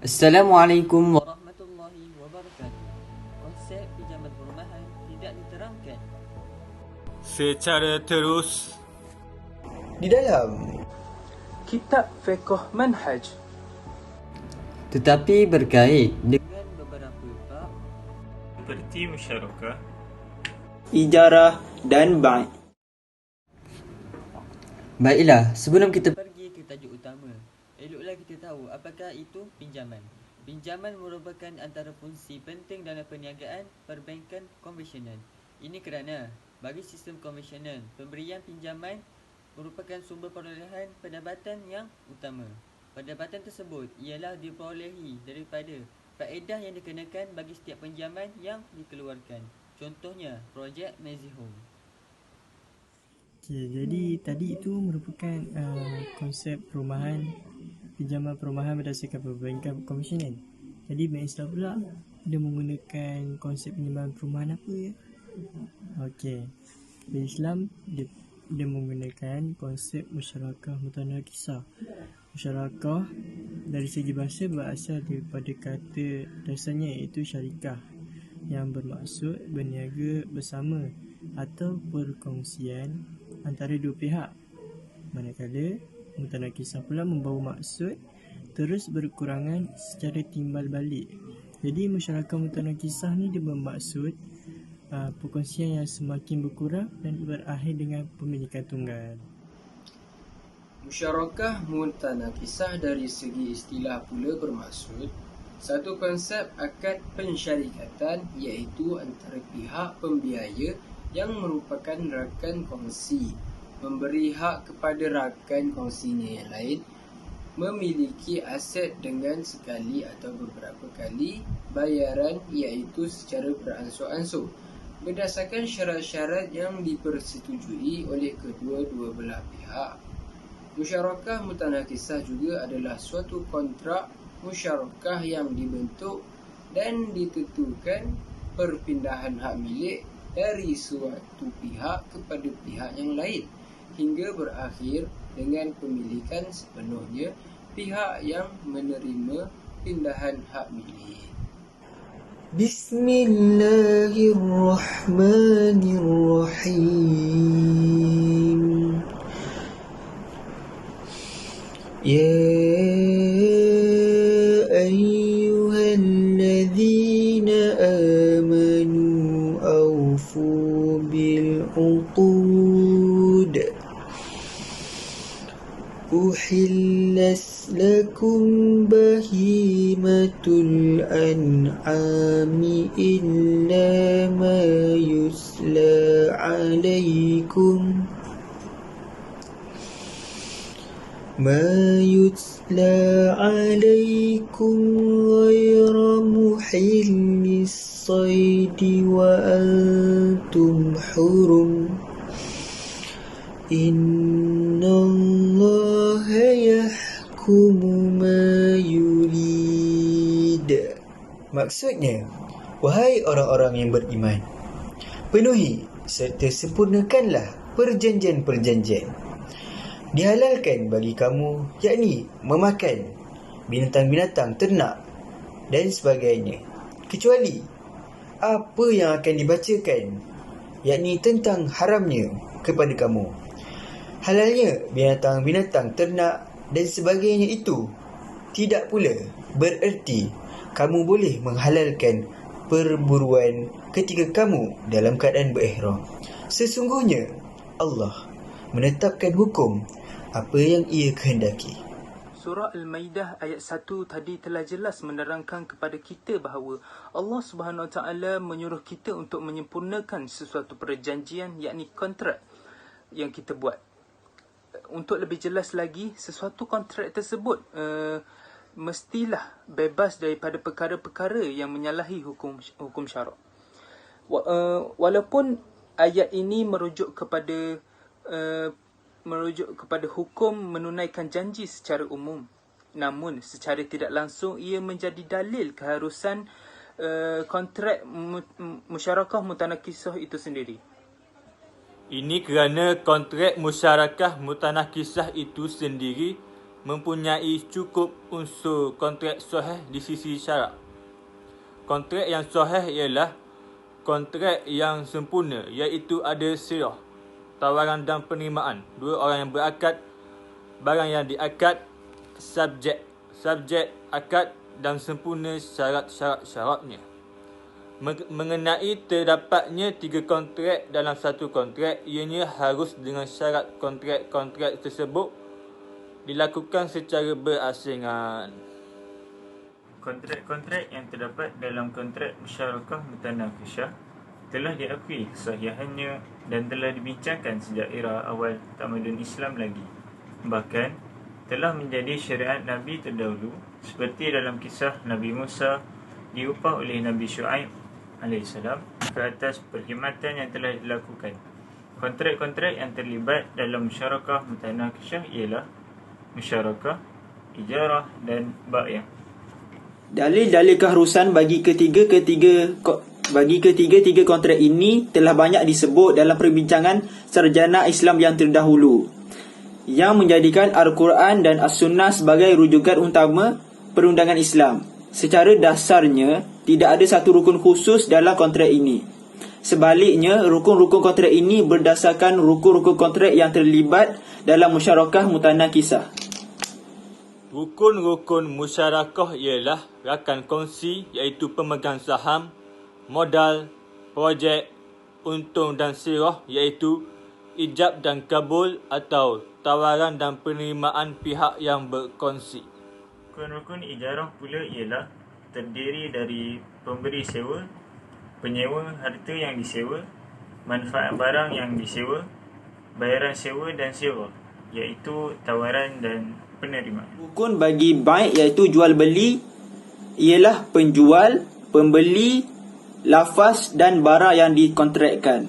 Assalamualaikum warahmatullahi wabarakatuh. Konsep pinjaman perumahan tidak diterangkan secara terus di dalam Kitab Fiqh Manhaj, tetapi berkait dengan beberapa bab seperti musyarakah, ijarah dan bai'. Baiklah, sebelum kita pergi ke tajuk utama, eloklah kita tahu apakah itu pinjaman. Pinjaman merupakan antara fungsi penting dalam perniagaan perbankan konvensional. Ini kerana bagi sistem konvensional, pemberian pinjaman merupakan sumber perolehan pendapatan yang utama. Pendapatan tersebut ialah diperolehi daripada faedah yang dikenakan bagi setiap pinjaman yang dikeluarkan. Contohnya, projek Mazihome. Okay, jadi tadi itu merupakan konsep perumahan, pinjaman perumahan berdasarkan perbankan konvensional. Jadi Bank Islam pula dia menggunakan konsep pinjaman perumahan apa ya? Okey, Bank Islam dia menggunakan konsep musyarakah mutanakisah. Musyarakah dari segi bahasa berasal daripada kata dasarnya iaitu syarikah yang bermaksud berniaga bersama atau perkongsian antara dua pihak. Manakala mutanakisah pula membawa maksud terus berkurangan secara timbal balik. Jadi masyarakat mutanakisah ni dia bermaksud perkongsian yang semakin berkurang dan berakhir dengan pemilikan tunggal. Musyarakah mutanakisah dari segi istilah pula bermaksud satu konsep akad pensyarikatan iaitu antara pihak pembiaya yang merupakan rakan kongsi memberi hak kepada rakan kongsinya yang lain memiliki aset dengan sekali atau beberapa kali bayaran iaitu secara beransur-ansur berdasarkan syarat-syarat yang dipersetujui oleh kedua-dua belah pihak. Musyarakah mutanakisah juga adalah suatu kontrak musyarakah yang dibentuk dan ditentukan perpindahan hak milik dari suatu pihak kepada pihak yang lain hingga berakhir dengan pemilikan sepenuhnya pihak yang menerima pindahan hak milik. Bismillahirrahmanirrahim. Ya ayyuhalladzina amanu awfu bil uqud uhillas lakum bahimatul an'ami illa ma yusla alaikum غير محل الصيد وأنتم حرم إن الله يحكم ما يريد. Maksudnya, wahai orang-orang yang beriman, penuhi serta sempurnakanlah perjanjian-perjanjian. Dihalalkan bagi kamu, yakni memakan binatang-binatang ternak dan sebagainya, kecuali apa yang akan dibacakan, yakni tentang haramnya kepada kamu. Halalnya binatang-binatang ternak dan sebagainya itu tidak pula bererti kamu boleh menghalalkan perburuan ketika kamu dalam keadaan berihram. Sesungguhnya Allah menetapkan hukum apa yang ia kehendaki. Surah Al-Maidah ayat 1 tadi telah jelas menerangkan kepada kita bahawa Allah Subhanahu Wa Taala menyuruh kita untuk menyempurnakan sesuatu perjanjian, yakni kontrak yang kita buat. Untuk lebih jelas lagi, sesuatu kontrak tersebut mestilah bebas daripada perkara-perkara yang menyalahi hukum syarak. Walaupun ayat ini merujuk kepada hukum menunaikan janji secara umum, namun secara tidak langsung ia menjadi dalil keharusan kontrak musyarakah mutanakisah itu sendiri. ini kerana kontrak musyarakah mutanakisah itu sendiri mempunyai cukup unsur kontrak sahih di sisi syarak. Kontrak yang sahih ialah kontrak yang sempurna, iaitu ada sirah, tawaran dan penerimaan. Dua orang yang berakad, barang yang diakad, subjek akad dan sempurna syarat-syaratnya. Mengenai terdapatnya 3 kontrak dalam satu kontrak, ianya harus dengan syarat kontrak-kontrak tersebut dilakukan secara berasingan. Kontrak-kontrak yang terdapat dalam kontrak musyarakah mutanaqishah telah diakui kesahihannya dan telah dibincangkan sejak era awal tamadun Islam lagi. Bahkan telah menjadi syariat Nabi terdahulu, seperti dalam kisah Nabi Musa diupah oleh Nabi Syuaib AS ke atas perkhidmatan yang telah dilakukan. Kontrak-kontrak yang terlibat dalam musyarakah mutanaqishah ialah musyarakah, ijarah dan bai'ah. Dalil-dalil keharusan bagi ketiga-tiga kontrak ini telah banyak disebut dalam perbincangan sarjana Islam yang terdahulu, yang menjadikan Al-Quran dan As-Sunnah sebagai rujukan utama perundangan Islam. Secara dasarnya, tidak ada satu rukun khusus dalam kontrak ini. Sebaliknya, rukun-rukun kontrak ini berdasarkan rukun-rukun kontrak yang terlibat dalam musyarakah mutanaqishah. Rukun-rukun musyarakah ialah rakan kongsi, iaitu pemegang saham, modal, projek, untung dan sirah, iaitu ijab dan kabul atau tawaran dan penerimaan pihak yang berkongsi. Rukun-rukun ijarah pula ialah terdiri dari pemberi sewa, penyewa harta yang disewa, manfaat barang yang disewa, bayaran sewa dan sirah, iaitu tawaran dan penerimaan. Rukun bagi bai' iaitu jual beli ialah penjual, pembeli, lafaz dan barang yang dikontrakkan.